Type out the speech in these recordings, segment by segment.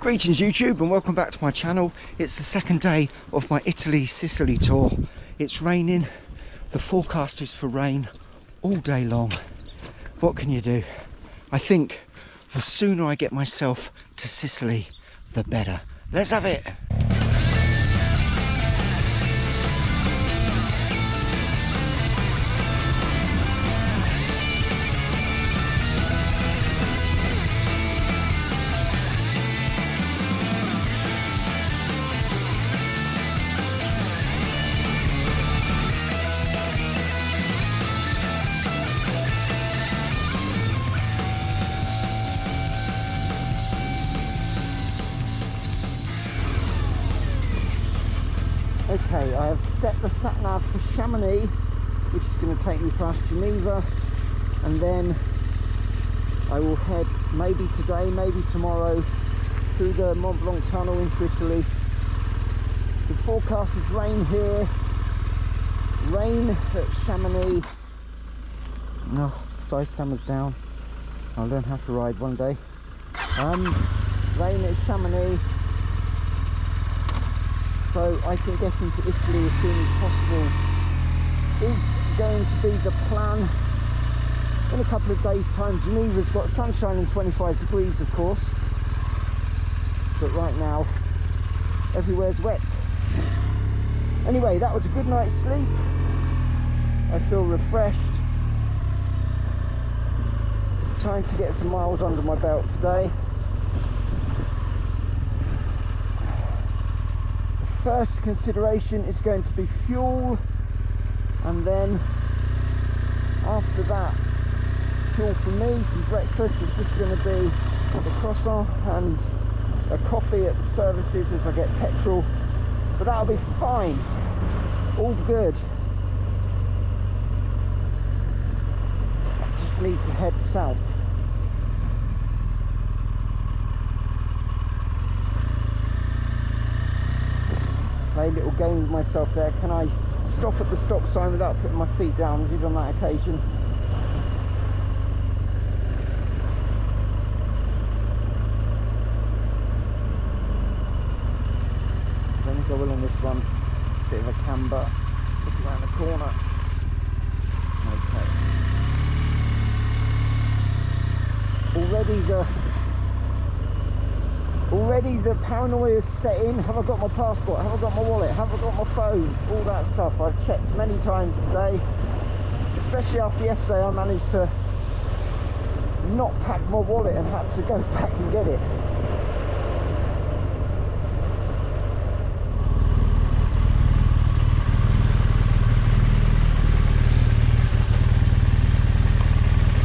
Greetings YouTube and welcome back to my channel. It's the second day of my Italy-Sicily tour. It's raining, the forecast is for rain all day long. What can you do? I think the sooner I get myself to Sicily, the better. Let's have it! Okay, I have set the sat-nav for Chamonix, which is going to take me past Geneva, and then I will head maybe today, maybe tomorrow, through the Mont Blanc tunnel into Italy. The forecast is rain here, rain at Chamonix. No, side camera's down. I'll learn how to ride one day. Rain at Chamonix, so I can get into Italy as soon as possible, is going to be the plan. In a couple of days time. Geneva's got sunshine and 25 degrees of course, but right now everywhere's wet. Anyway, that was a good night's sleep. I feel refreshed. Time to get some miles under my belt today. First consideration is going to be fuel, and then after that, fuel for me, some breakfast. It's just going to be a croissant and a coffee at the services as I get petrol, but that'll be fine, all good. I just need to head south. Play a little game with myself there. Can I stop at the stop sign without putting my feet down? I did on that occasion. I think I will on this one. Bit of a camber. Look around the corner. Okay. Already the paranoia is set in. Have I got my passport? Have I got my wallet? Have I got my phone? All that stuff I've checked many times today. Especially after yesterday I managed to not pack my wallet and had to go back and get it.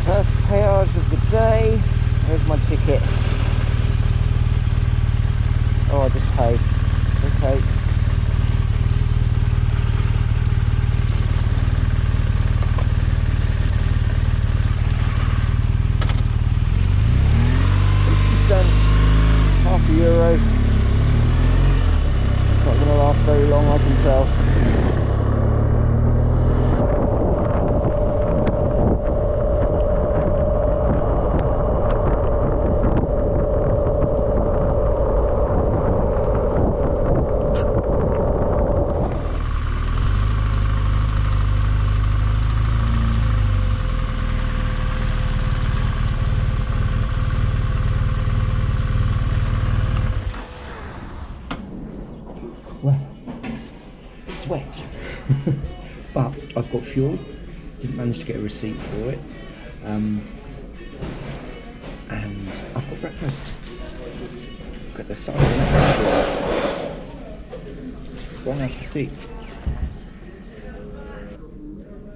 First péage of the day. There's my ticket. Oh, I just paid. Okay. €50, €0.50. It's not going to last very long, I can tell. Well, it's wet, but I've got fuel. Didn't manage to get a receipt for it, and I've got breakfast. Look at the size of that. Bon appetit.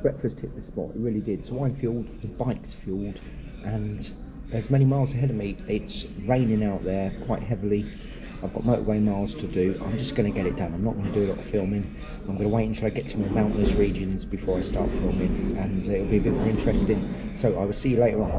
Breakfast hit the spot, it really did. So I'm fueled, the bike's fueled, and there's many miles ahead of me. It's raining out there quite heavily. I've got motorway miles to do. I'm just going to get it done. I'm not going to do a lot of filming. I'm going to wait until I get to my mountainous regions before I start filming, and it'll be a bit more interesting. So I will see you later on.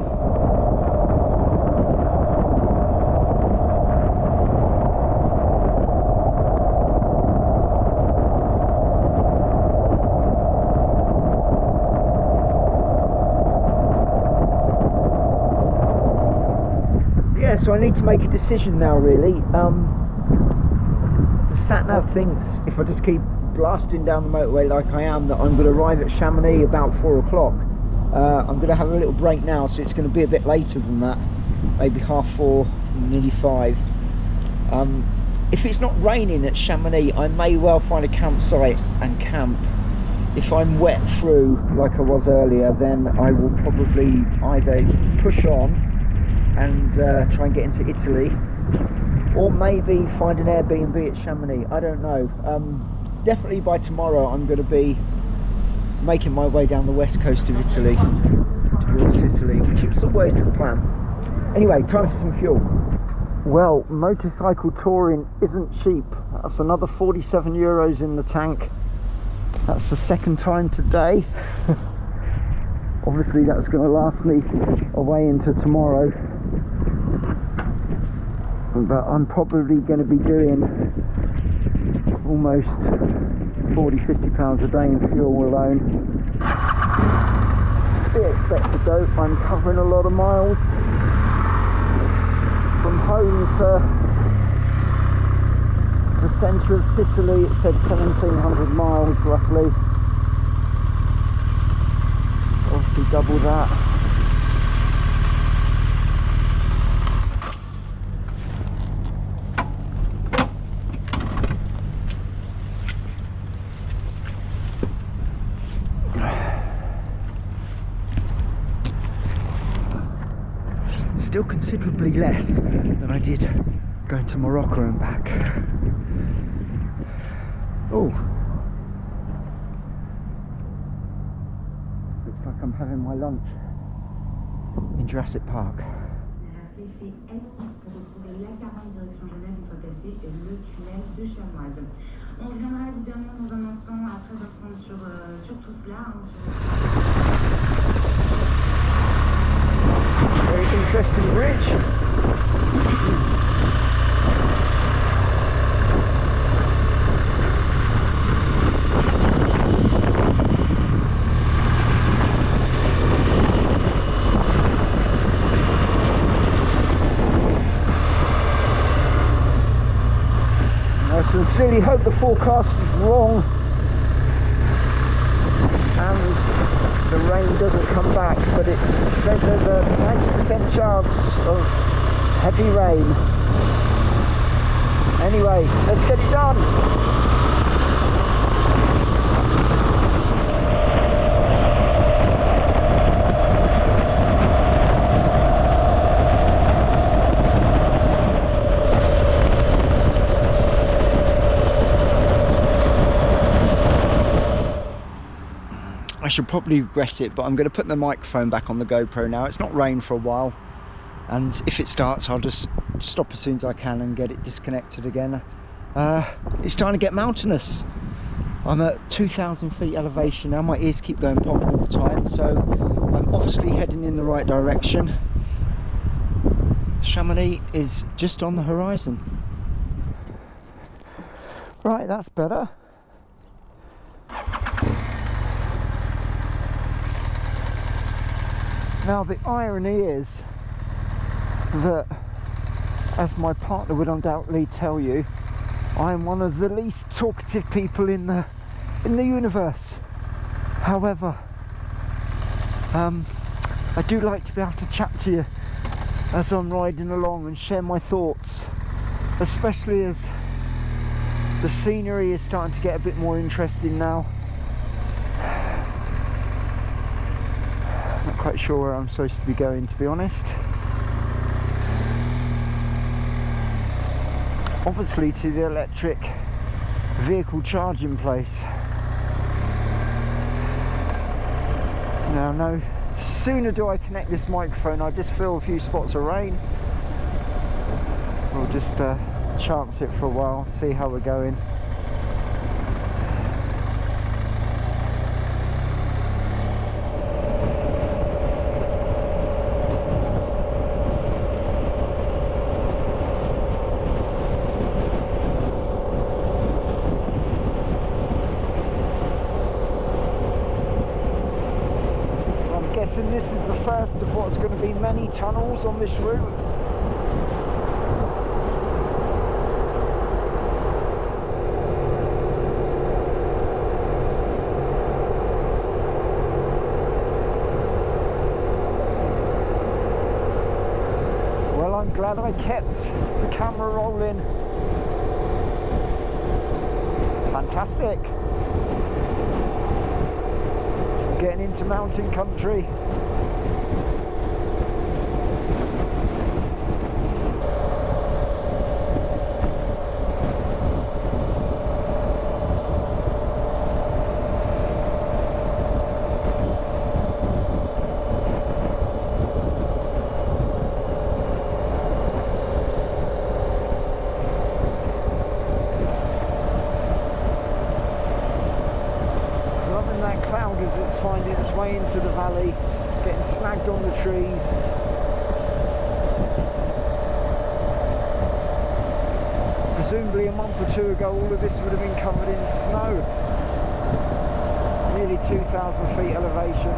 So So I need to make a decision now, really. The sat-nav thinks if I just keep blasting down the motorway like I am, that I'm going to arrive at Chamonix about 4 o'clock. I'm going to have a little break now, so it's going to be a bit later than that, maybe 4:30, nearly 5. If it's not raining at Chamonix, I may well find a campsite and camp. If I'm wet through like I was earlier, then I will probably either push on and try and get into Italy, or maybe find an Airbnb at Chamonix. I don't know. Definitely by tomorrow I'm going to be making my way down the west coast of Italy towards Sicily, which is always the plan. Anyway, time for some fuel. Well, motorcycle touring isn't cheap. That's another 47 euros in the tank. That's the second time today. Obviously that's going to last me away into tomorrow, but I'm probably going to be doing almost 40-50 pounds a day in fuel alone. Be expected though. I'm covering a lot of miles. From home to the centre of Sicily, it said 1700 miles roughly. Obviously double that. Still considerably less than I did going to Morocco and back. Oh, looks like I'm having my lunch in Jurassic Park. Fléché S6 pour retrouver l'A40 direction Genève une fois passé le tunnel de Chamoise. On reviendra évidemment dans un instant à 13h30 sur tout cela. Very interesting bridge. I sincerely hope the forecast is wrong and the rain doesn't come back, but it says there's a 90% chance of heavy rain. Anyway, let's get it done. I should probably regret it, but I'm going to put the microphone back on the GoPro now. It's not rained for a while, and if it starts I'll just stop as soon as I can and get it disconnected again. It's starting to get mountainous. I'm at 2,000 feet elevation now. My ears keep going pop all the time, so I'm obviously heading in the right direction. Chamonix is just on the horizon. Right, that's better. Now the irony is that, as my partner would undoubtedly tell you, I am one of the least talkative people in the universe. However, I do like to be able to chat to you as I'm riding along and share my thoughts, especially as the scenery is starting to get a bit more interesting now. Not quite sure where I'm supposed to be going, to be honest. Obviously to the electric vehicle charging place. Now, no sooner do I connect this microphone, I just feel a few spots of rain. We'll just chance it for a while, see how we're going. Guessing this is the first of what's going to be many tunnels on this route. I'm glad I kept the camera rolling. Fantastic. Getting into mountain country. As it's finding its way into the valley, getting snagged on the trees. Presumably a month or two ago all of this would have been covered in snow. Nearly 2,000 feet elevation.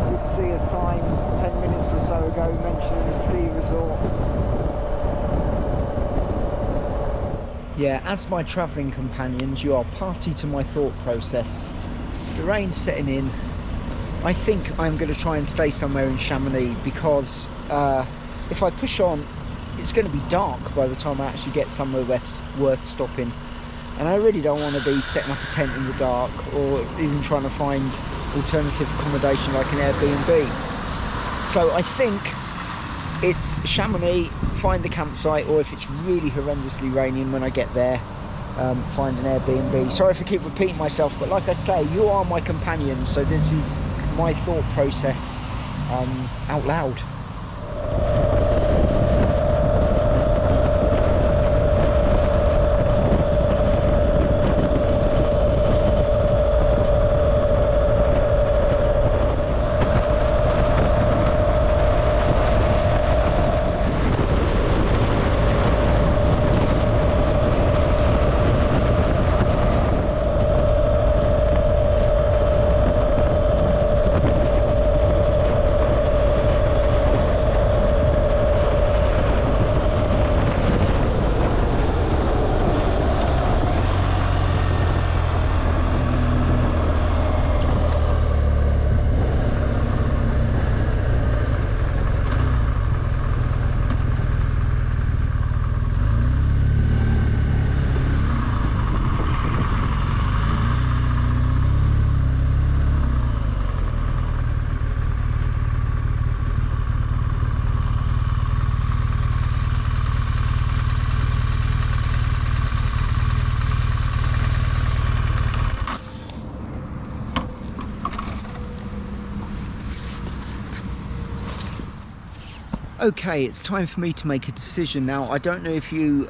I did see a sign 10 minutes or so ago mentioning a ski resort. Yeah, as my travelling companions, you are party to my thought process. The rain's setting in. I think I'm going to try and stay somewhere in Chamonix because if I push on, it's going to be dark by the time I actually get somewhere worth stopping. And I really don't want to be setting up a tent in the dark or even trying to find alternative accommodation like an Airbnb. So I think it's Chamonix, find the campsite, or if it's really horrendously raining when I get there, find an Airbnb. Sorry if I keep repeating myself, but like I say, you are my companions, so this is my thought process out loud. Okay, it's time for me to make a decision now. I don't know if you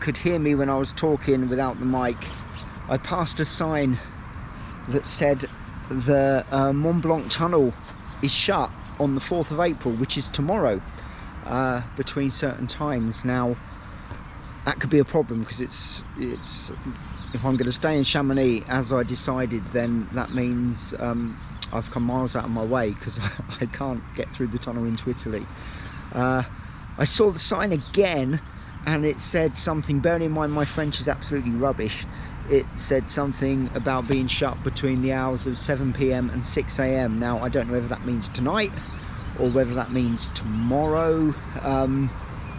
could hear me when I was talking without the mic. I passed a sign that said the Mont Blanc tunnel is shut on the 4th of April, which is tomorrow, between certain times. Now, that could be a problem because it's if I'm going to stay in Chamonix as I decided, then that means I've come miles out of my way because I can't get through the tunnel into Italy. I saw the sign again and it said something, bearing in mind my French is absolutely rubbish, it said something about being shut between the hours of 7 PM and 6 AM. Now I don't know whether that means tonight or whether that means tomorrow.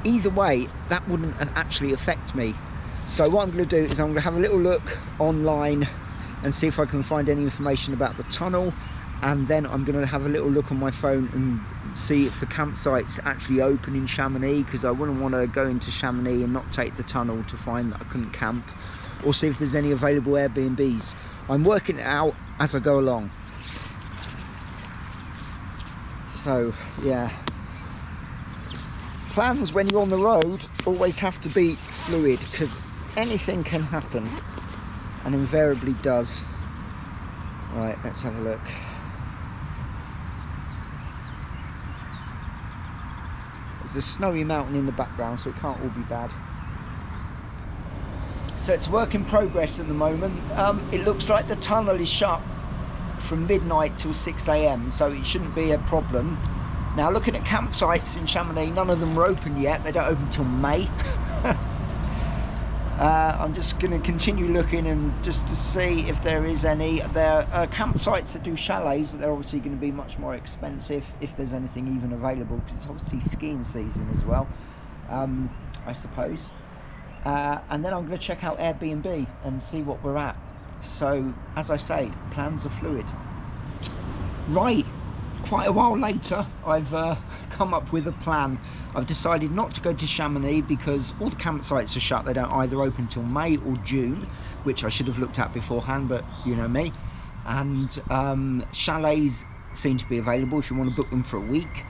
Either way, that wouldn't actually affect me. So what I'm going to do is I'm going to have a little look online and see if I can find any information about the tunnel, and then I'm going to have a little look on my phone and see if the campsite's actually open in Chamonix, because I wouldn't want to go into Chamonix and not take the tunnel to find that I couldn't camp, or see if there's any available Airbnbs. I'm working it out as I go along. So yeah, plans when you're on the road always have to be fluid because anything can happen, and invariably does. Right, let's have a look. There's a snowy mountain in the background, so it can't all be bad. So it's work in progress at the moment. It looks like the tunnel is shut from midnight till 6 AM, so it shouldn't be a problem. Now, looking at campsites in Chamonix, none of them are open yet. They don't open till May. I'm just going to continue looking and just to see if there is any. There are campsites that do chalets, but they're obviously going to be much more expensive if there's anything even available, because it's obviously skiing season as well, I suppose. And then I'm going to check out Airbnb and see what we're at. So, as I say, plans are fluid. Right, quite a while later, I've come up with a plan. I've decided not to go to Chamonix because all the campsites are shut. They don't either open till May or June, which I should have looked at beforehand, but you know me. And chalets seem to be available if you want to book them for a week,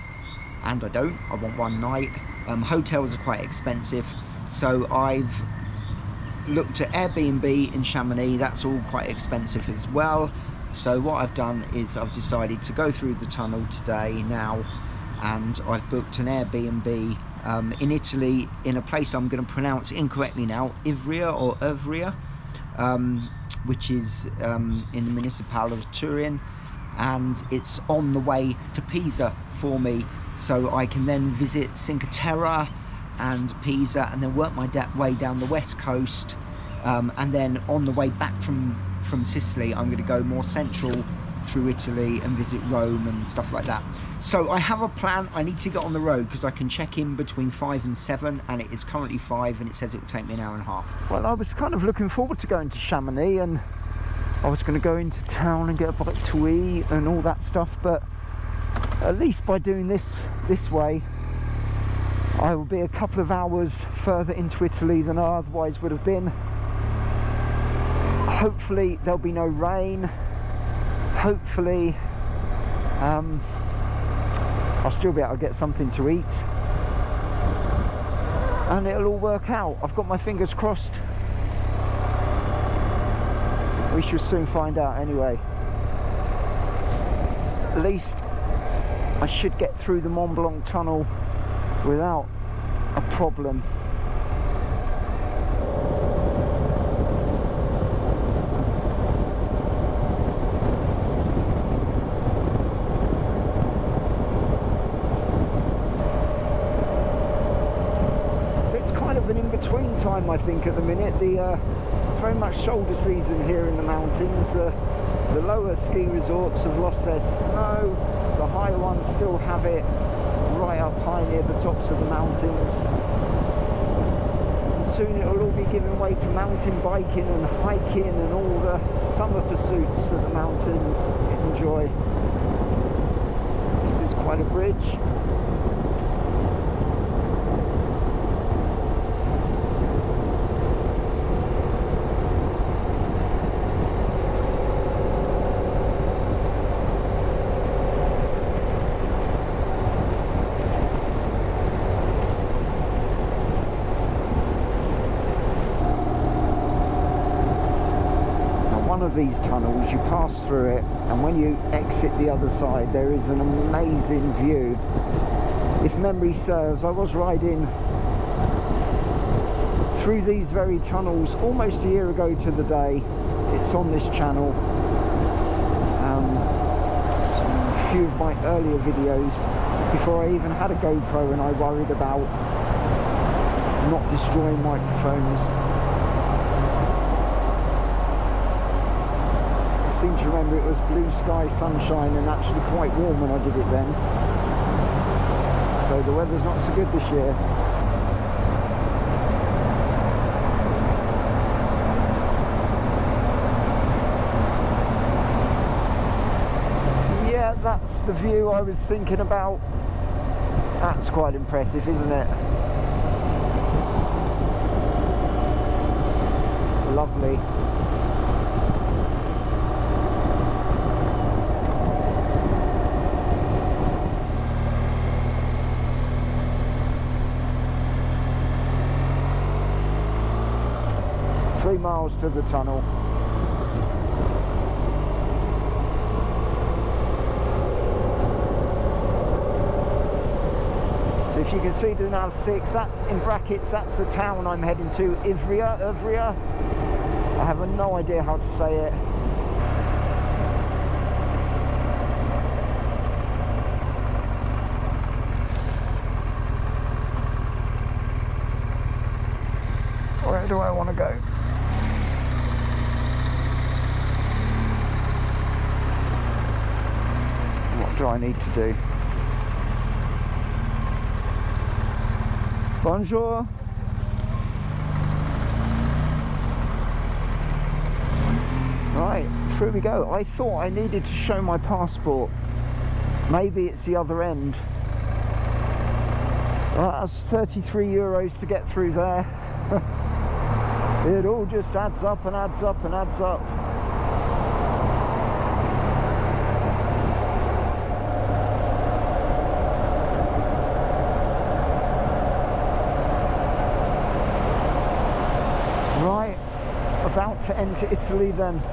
and I don't. I want one night. Hotels are quite expensive, so I've looked at Airbnb in Chamonix. That's all quite expensive as well. So what I've done is I've decided to go through the tunnel today now, and I've booked an Airbnb in Italy in a place I'm going to pronounce incorrectly now, Ivrea, which is in the municipality of Turin, and it's on the way to Pisa for me, so I can then visit Cinque Terre and Pisa, and then work my way down the west coast, and then on the way back from Sicily I'm going to go more central through Italy and visit Rome and stuff like that. So I have a plan. I need to get on the road because I can check in between 5 and 7, and it is currently 5, and it says it will take me an hour and a half. Well, I was kind of looking forward to going to Chamonix, and I was going to go into town and get a bite to eat and all that stuff, but at least by doing this way I will be a couple of hours further into Italy than I otherwise would have been. Hopefully there'll be no rain. Hopefully I'll still be able to get something to eat, and it'll all work out. I've got my fingers crossed. We shall soon find out anyway. At least I should get through the Mont Blanc tunnel without a problem. So it's kind of an in-between time, I think, at the minute. It's very much shoulder season here in the mountains. The lower ski resorts have lost their snow. The higher ones still have it right up high near the tops of the mountains. And soon it will all be giving way to mountain biking and hiking and all the summer pursuits that the mountains enjoy. This is quite a bridge. These tunnels, you pass through it, and when you exit the other side there is an amazing view. If memory serves, I was riding through these very tunnels almost a year ago to the day. It's on this channel. A few of my earlier videos before I even had a GoPro and I worried about not destroying microphones. I seem to remember it was blue sky, sunshine, and actually quite warm when I did it then. So the weather's not so good this year. Yeah, that's the view I was thinking about. That's quite impressive, isn't it? Lovely. Miles to the tunnel. So if you can see the now 6, that in brackets, that's the town I'm heading to, Ivrea. I have no idea how to say it. Where do I want to go? What do I need to do? Bonjour. Right, through we go. I thought I needed to show my passport. Maybe it's the other end. That's 33 euros to get through there. It all just adds up and adds up and adds up. Right, about to enter Italy then.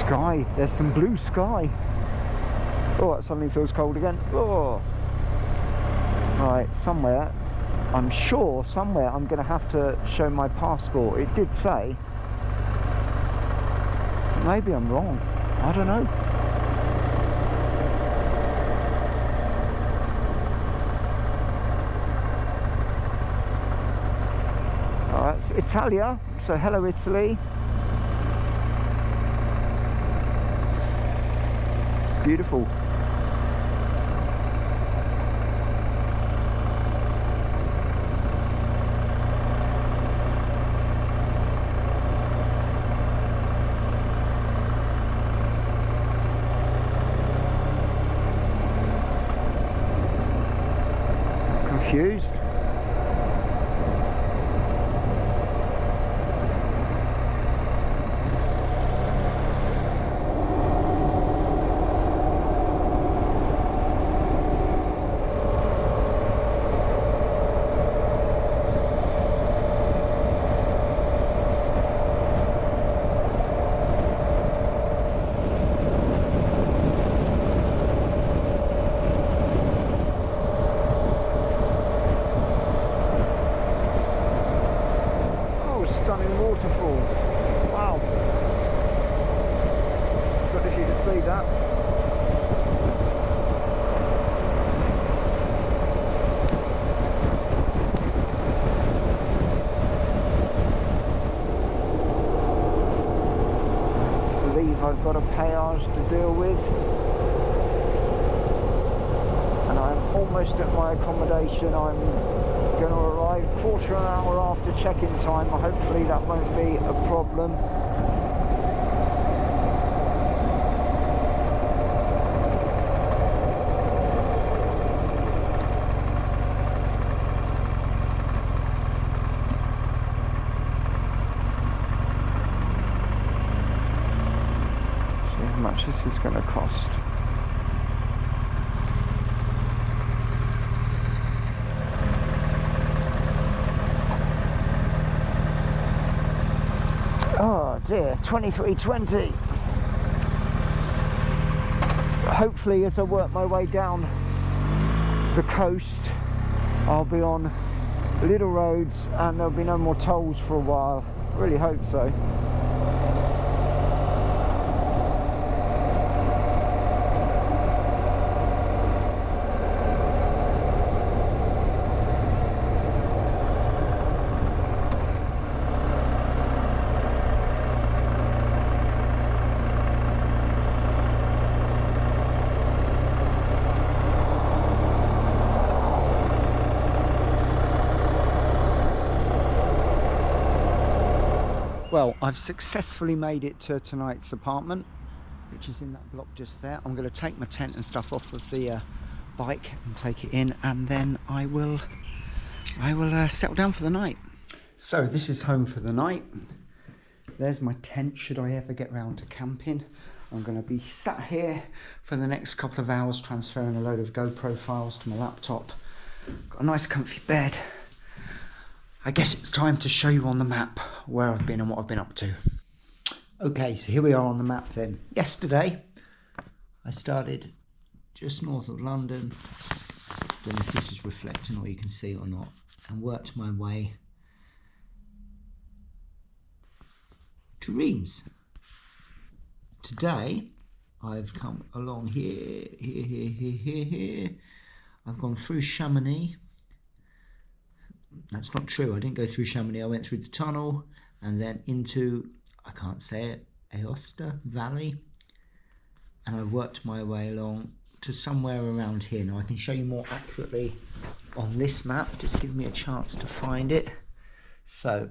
Sky, there's some blue sky. Oh, it suddenly feels cold again. Oh, right, somewhere, I'm sure somewhere I'm going to have to show my passport. It did say. Maybe I'm wrong, I don't know. It's Italia, so hello Italy. Beautiful. Confused. Stunning waterfall. Wow. Good of you to see that. I believe I've got a péage to deal with. And I'm almost at my accommodation. I'm going to arrive quarter of an hour after check-in time. Hopefully that won't be a problem. See how much this is going to cost. Oh dear, 23.20. Hopefully as I work my way down the coast I'll be on little roads and there'll be no more tolls for a while. Really hope so. Well, I've successfully made it to tonight's apartment, which is in that block just there. I'm going to take my tent and stuff off of the bike and take it in, and then I will settle down for the night. So this is home for the night. There's my tent should I ever get round to camping. I'm going to be sat here for the next couple of hours transferring a load of GoPro files to my laptop. Got a nice comfy bed. I guess it's time to show you on the map where I've been and what I've been up to. Okay, so here we are on the map then. Yesterday, I started just north of London. Don't know if this is reflecting or you can see or not. And worked my way dreams. Today I've come along here. I've gone through Chamonix. That's not true, I didn't go through Chamonix. I went through the tunnel and then into, I can't say it, Aosta Valley, and I worked my way along to somewhere around here. Now I can show you more accurately on this map, just give me a chance to find it. So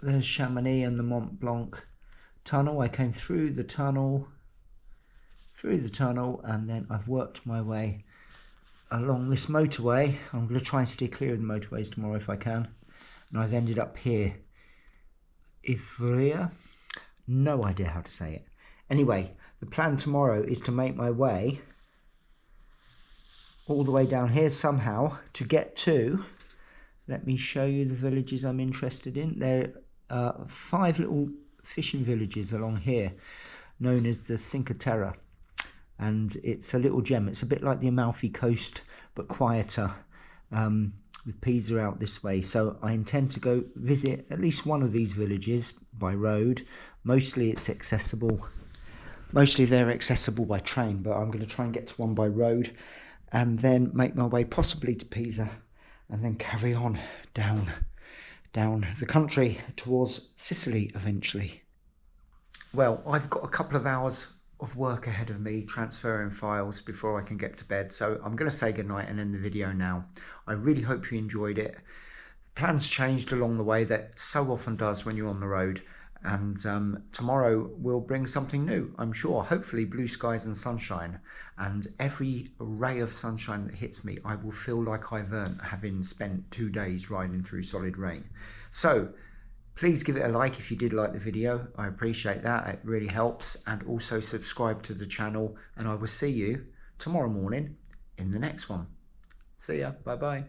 there's Chamonix and the Mont Blanc tunnel. I came through the tunnel, and then I've worked my way along this motorway. I'm going to try and steer clear of the motorways tomorrow if I can. And I've ended up here. Ivrea? No idea how to say it. Anyway, the plan tomorrow is to make my way all the way down here somehow to get to, let me show you the villages I'm interested in. There are 5 little fishing villages along here known as the Cinque Terre, and it's a little gem. It's a bit like the Amalfi Coast but quieter, with Pisa out this way. So I intend to go visit at least one of these villages by road. Mostly they're accessible by train, but I'm going to try and get to one by road and then make my way possibly to Pisa and then carry on down the country towards Sicily eventually. Well, I've got a couple of hours of work ahead of me transferring files before I can get to bed, so I'm going to say goodnight and end the video now. I really hope you enjoyed it. The plans changed along the way, that so often does when you're on the road, and tomorrow will bring something new, I'm sure. Hopefully blue skies and sunshine, and every ray of sunshine that hits me I will feel like I've earned, having spent 2 days riding through solid rain. So please give it a like if you did like the video. I appreciate that, it really helps. And also subscribe to the channel, and I will see you tomorrow morning in the next one. See ya, bye bye.